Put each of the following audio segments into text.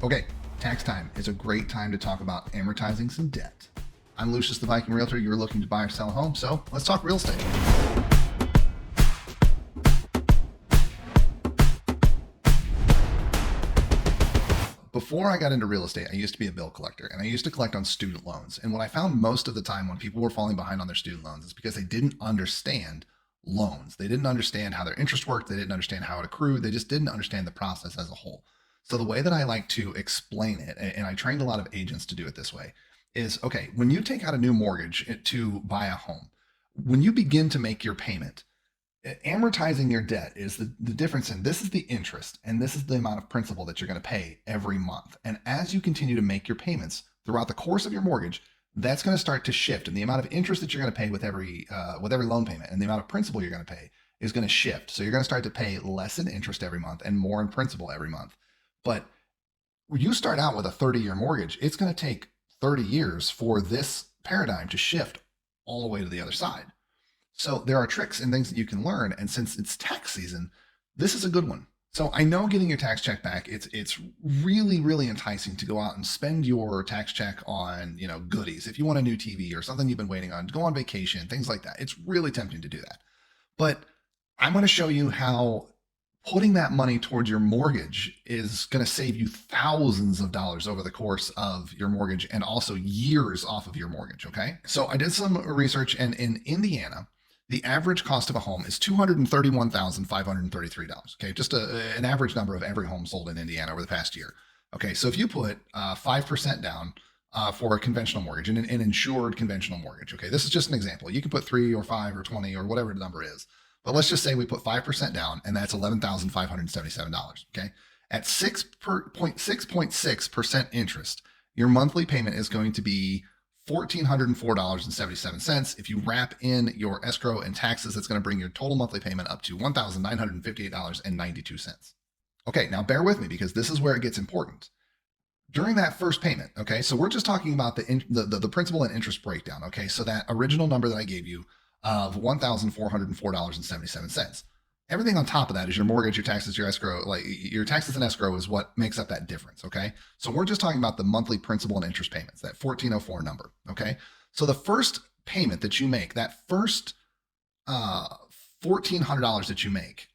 Okay, tax time is a great time to talk about amortizing some debt. I'm Lucius, the Viking Realtor. You're looking to buy or sell a home, so let's talk real estate. Before I got into real estate, I used to be a bill collector, and I used to collect on student loans. And what I found most of the time when people were falling behind on their student loans is because they didn't understand loans. They didn't understand how their interest worked. They didn't understand how it accrued. They just didn't understand the process as a whole. So the way that I like to explain it, and I trained a lot of agents to do it this way, is okay, when you take out a new mortgage to buy a home, when you begin to make your payment, amortizing your debt is the difference in this is the interest and this is the amount of principal that you're going to pay every month. And as you continue to make your payments throughout the course of your mortgage, that's going to start to shift. And the amount of interest that you're going to pay with every loan payment and the amount of principal you're going to pay is going to shift. So you're going to start to pay less in interest every month and more in principal every month. But when you start out with a 30-year mortgage, it's going to take 30 years for this paradigm to shift all the way to the other side. So there are tricks and things that you can learn. And since it's tax season, this is a good one. So I know getting your tax check back, it's really, really enticing to go out and spend your tax check on, goodies. If you want a new TV or something you've been waiting on, go on vacation, things like that. It's really tempting to do that. But I'm going to show you how putting that money towards your mortgage is going to save you thousands of dollars over the course of your mortgage and also years off of your mortgage. Okay. So I did some research, and in Indiana, the average cost of a home is $231,533. Okay. Just an average number of every home sold in Indiana over the past year. Okay. So if you put 5% down for a conventional mortgage, an insured conventional mortgage. Okay. This is just an example. You can put 3 or 5 or 20 or whatever the number is. But let's just say we put 5% down, and that's $11,577. Okay. At 6.6% interest, your monthly payment is going to be $1,404.77. If you wrap in your escrow and taxes, that's going to bring your total monthly payment up to $1,958.92. Okay. Now bear with me because this is where it gets important. During that first payment, okay, so we're just talking about the principal and interest breakdown. Okay. So that original number that I gave you of $1,404.77. Everything on top of that is your mortgage, your taxes, your escrow. Like your taxes and escrow is what makes up that difference. Okay. So we're just talking about the monthly principal and interest payments, that 1,404 number. Okay. So the first payment that you make, that first $1,400 that you make,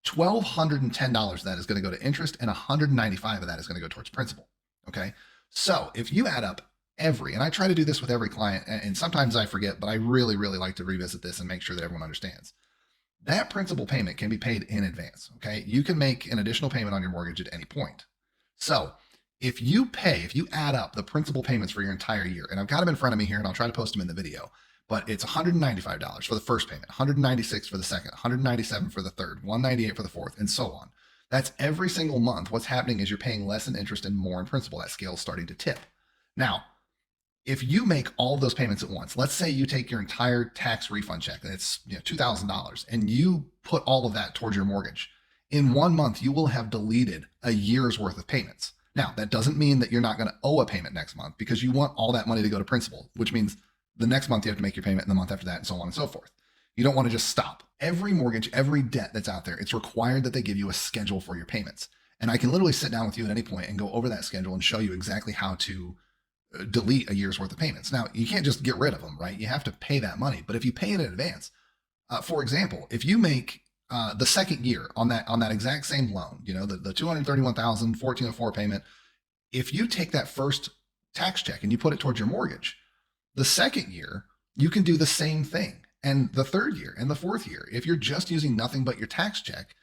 $1,210 of that is going to go to interest, and $195 of that is going to go towards principal. Okay. So if you add up and I try to do this with every client, and sometimes I forget, but I really, really like to revisit this and make sure that everyone understands. That principal payment can be paid in advance, okay? You can make an additional payment on your mortgage at any point. So if you add up the principal payments for your entire year, and I've got them in front of me here, and I'll try to post them in the video, but it's $195 for the first payment, $196 for the second, $197 for the third, $198 for the fourth, and so on. That's every single month. What's happening is you're paying less in interest and more in principal. That scale is starting to tip. Now, if you make all of those payments at once, let's say you take your entire tax refund check, and it's $2,000, and you put all of that towards your mortgage. In 1 month, you will have deleted a year's worth of payments. Now, that doesn't mean that you're not going to owe a payment next month, because you want all that money to go to principal, which means the next month you have to make your payment, and the month after that, and so on and so forth. You don't want to just stop. Every mortgage, every debt that's out there, it's required that they give you a schedule for your payments. And I can literally sit down with you at any point and go over that schedule and show you exactly how to delete a year's worth of payments. Now, you can't just get rid of them, right? You have to pay that money. But if you pay it in advance, for example, if you make the second year on that exact same loan, the $231,140 payment, if you take that first tax check and you put it towards your mortgage, the second year you can do the same thing, and the third year and the fourth year, if you're just using nothing but your tax check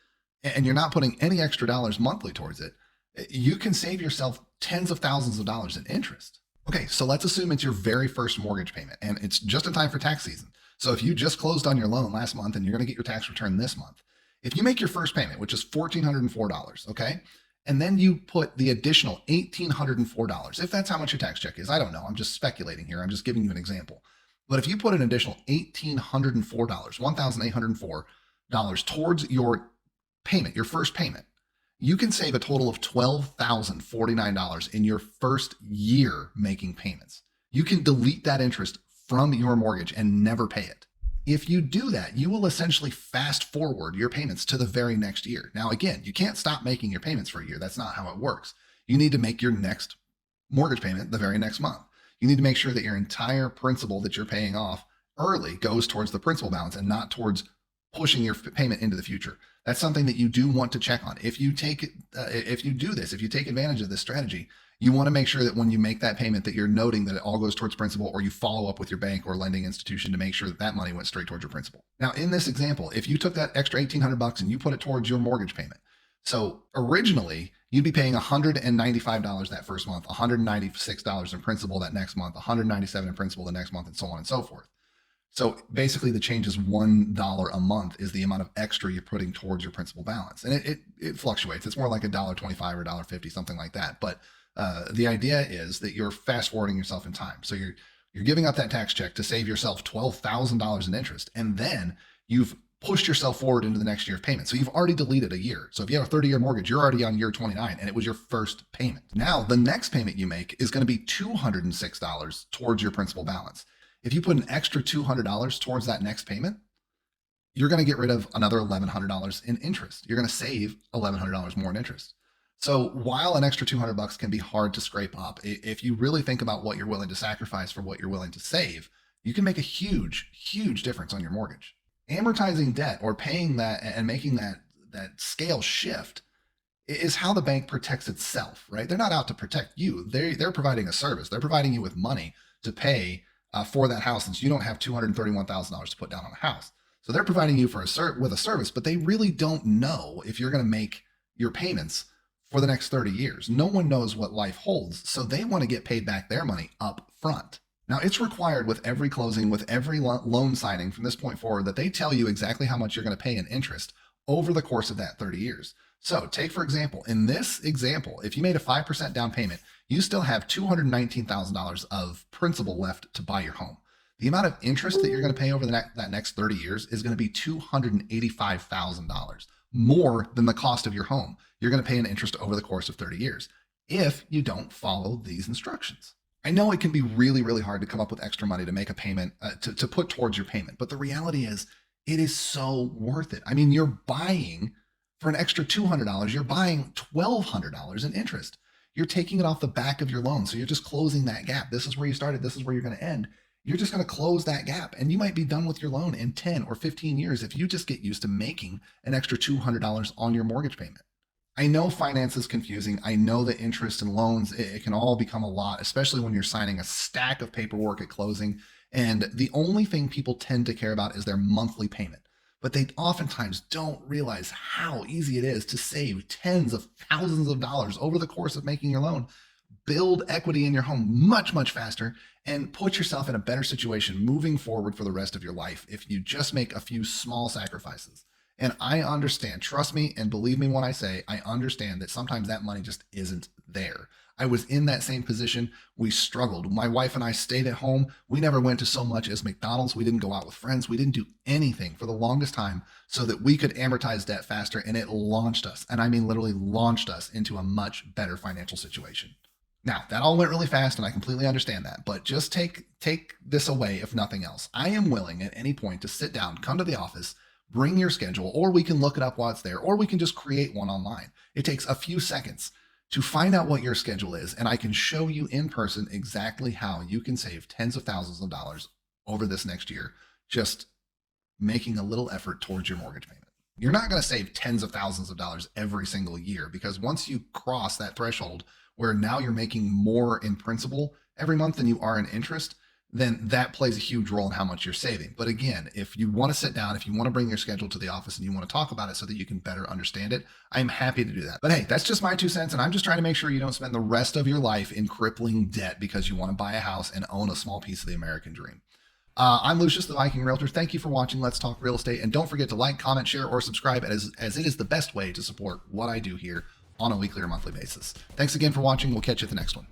and you're not putting any extra dollars monthly towards it, you can save yourself tens of thousands of dollars in interest. Okay, so let's assume it's your very first mortgage payment, and it's just in time for tax season. So if you just closed on your loan last month and you're going to get your tax return this month, if you make your first payment, which is $1,404, okay, and then you put the additional $1,804, if that's how much your tax check is, I don't know, I'm just speculating here, I'm just giving you an example. But if you put an additional $1,804, $1,804 towards your payment, your first payment, you can save a total of $12,049 in your first year making payments. You can delete that interest from your mortgage and never pay it. If you do that, you will essentially fast forward your payments to the very next year. Now, again, you can't stop making your payments for a year. That's not how it works. you need to make your next mortgage payment the very next month. You need to make sure that your entire principal that you're paying off early goes towards the principal balance and not towards pushing your payment into the future. That's something that you do want to check on. If you take if you do this, if you take advantage of this strategy, you want to make sure that when you make that payment that you're noting that it all goes towards principal, or you follow up with your bank or lending institution to make sure that that money went straight towards your principal. Now, in this example, if you took that extra $1,800 and you put it towards your mortgage payment, so originally you'd be paying $195 that first month, $196 in principal that next month, $197 in principal the next month, and so on and so forth. So basically the change is $1 a month is the amount of extra you're putting towards your principal balance. And it fluctuates. It's more like $1.25 or $1.50, something like that. But the idea is that you're fast forwarding yourself in time. So you're giving up that tax check to save yourself $12,000 in interest. And then you've pushed yourself forward into the next year of payment. So you've already deleted a year. So if you have a 30-year mortgage, you're already on year 29 and it was your first payment. Now the next payment you make is going to be $206 towards your principal balance. If you put an extra $200 towards that next payment, you're going to get rid of another $1,100 in interest. You're going to save $1,100 more in interest. So while an extra $200 can be hard to scrape up, if you really think about what you're willing to sacrifice for what you're willing to save, you can make a huge, huge difference on your mortgage. Amortizing debt, or paying that and making that scale shift, is how the bank protects itself, right? They're not out to protect you. They're providing a service. They're providing you with money to pay for that house, since you don't have $231,000 to put down on a house. So they're providing you with a service, but they really don't know if you're going to make your payments for the next 30 years. No one knows what life holds, so they want to get paid back their money up front. Now, it's required with every closing, with every loan signing from this point forward, that they tell you exactly how much you're going to pay in interest over the course of that 30 years. So take, for example, in this example, if you made a 5% down payment, you still have $219,000 of principal left to buy your home. The amount of interest that you're going to pay over that next 30 years is going to be $285,000, more than the cost of your home. You're going to pay in interest over the course of 30 years if you don't follow these instructions. I know it can be really, really hard to come up with extra money to make a payment, to put towards your payment, but the reality is it is so worth it. I mean, you're buying for an extra $200, you're buying $1,200 in interest. You're taking it off the back of your loan. So you're just closing that gap. This is where you started. This is where you're going to end. You're just going to close that gap, and you might be done with your loan in 10 or 15 years if you just get used to making an extra $200 on your mortgage payment. I know finance is confusing. I know that interest and loans, it can all become a lot, especially when you're signing a stack of paperwork at closing. And the only thing people tend to care about is their monthly payment. But they oftentimes don't realize how easy it is to save tens of thousands of dollars over the course of making your loan, build equity in your home much, much faster, and put yourself in a better situation moving forward for the rest of your life if you just make a few small sacrifices. And I understand, trust me and believe me when I say, I understand that sometimes that money just isn't there. I was in that same position. We struggled. My wife and I stayed at home. We never went to so much as McDonald's. We didn't go out with friends. We didn't do anything for the longest time so that we could amortize debt faster. And it launched us. And I mean, literally launched us into a much better financial situation. Now, that all went really fast, and I completely understand that, but just take this away if nothing else. I am willing at any point to sit down, come to the office, bring your schedule, or we can look it up while it's there, or we can just create one online. It takes a few seconds to find out what your schedule is, and I can show you in person exactly how you can save tens of thousands of dollars over this next year, just making a little effort towards your mortgage payment. You're not going to save tens of thousands of dollars every single year, because once you cross that threshold where now you're making more in principal every month than you are in interest, then that plays a huge role in how much you're saving. But again, if you want to sit down, if you want to bring your schedule to the office and you want to talk about it so that you can better understand it, I'm happy to do that. But hey, that's just my 2 cents. And I'm just trying to make sure you don't spend the rest of your life in crippling debt because you want to buy a house and own a small piece of the American dream. I'm Lucius, the Viking Realtor. Thank you for watching Let's Talk Real Estate. And don't forget to like, comment, share, or subscribe as it is the best way to support what I do here on a weekly or monthly basis. Thanks again for watching. We'll catch you at the next one.